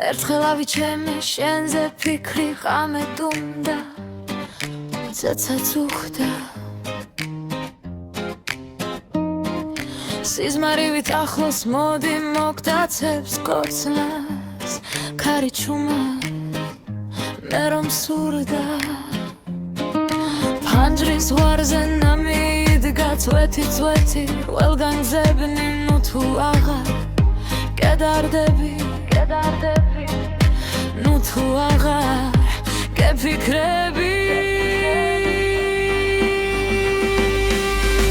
ერთხელავი ჩემი შენზე ფიქრი ღამე დუმდა ცეცაც უხდა სიზმარივით ახლოს მოდი მოგდაცებს კოცნას ქარი ჩუმა მე რომ სურდა ფანჯრის ზღვარზე ნამიდგა წვეთი ყველგან ძებნი ნუ თუ აღარ კედარდები ნუ თუ აღარ გეფიქრები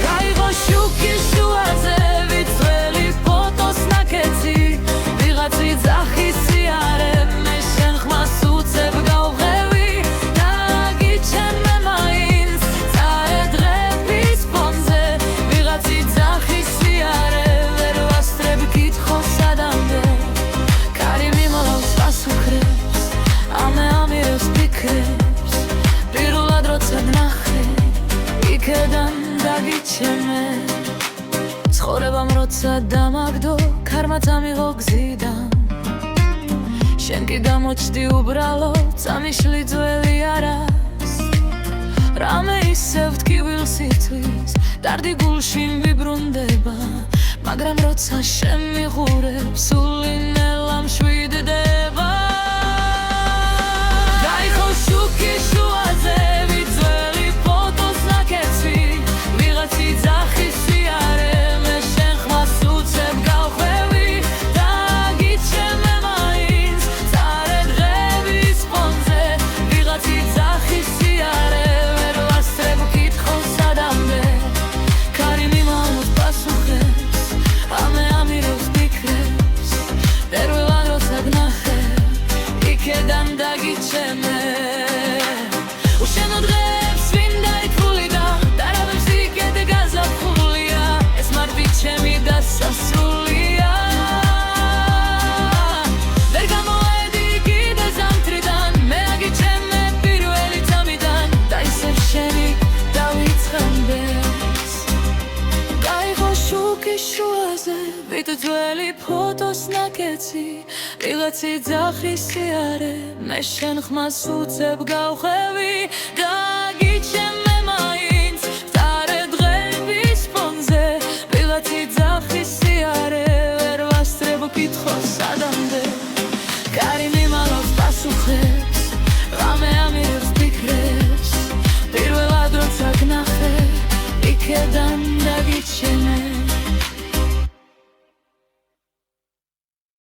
გაიღო შუქი შუაზე ვიწველი ფოტოს ნაკეცი ვიღაცი ძახის სიარე მე შენ ხმას უცებ გავღევი დაგიჩემე მაინც წარე დღების ფონზე ვიღაცი ძახის სიარე ვერ ვასწრებ კითხოს სადამდე კარი მიმოლავს პასუხებს ამირებს ფიქრებს პირველად როცა ნახე იქედან დაგიჩემე ცხოვრებამ როცა დამაგდო ქარმაც ამიღო გზიდან შენ კი გამოჩდი უბრალო წამიშლი ძველი არას რამე ისევ ტკივილს იწვის დარდი გულში ვიბრუნდება მაგრამ როცა შენ მიღურებ სული ნელა მშვიდდება გაიღო შუქი შუაზე ვიწველი ფოტოს ნაკეცი ვიღაცი ძახის სიარე მე შენ ხმას უცებ გავხვევი დაგიჩემე მაინც წარე დღების ფონზე ვიღაცი ძახის სიარე ვერ ვასწრებ კითხოს სადამდე ქარი მიმალავს პასუხებს ამირებს ფიქრებს პირველად როცა ვნახე იქედან დაგიჩემე უშენო დღეებს ვინ დაითვლი და დარავებს იქედე გაზაფხულია ეს მარტი ჩემი დასასრულია ვერ გამოვედი კიდე ზამთრიდან მე აგიჩემე პირველი წამიდან და ისევ შენი დავიწყამდეს გაიღო შუქი შუაზე ვიწველი ფოტოს ნაკეცი ვიღაცი ძახის სიარე მე შენ ხმას უცებ გავხევი დაგიჩემე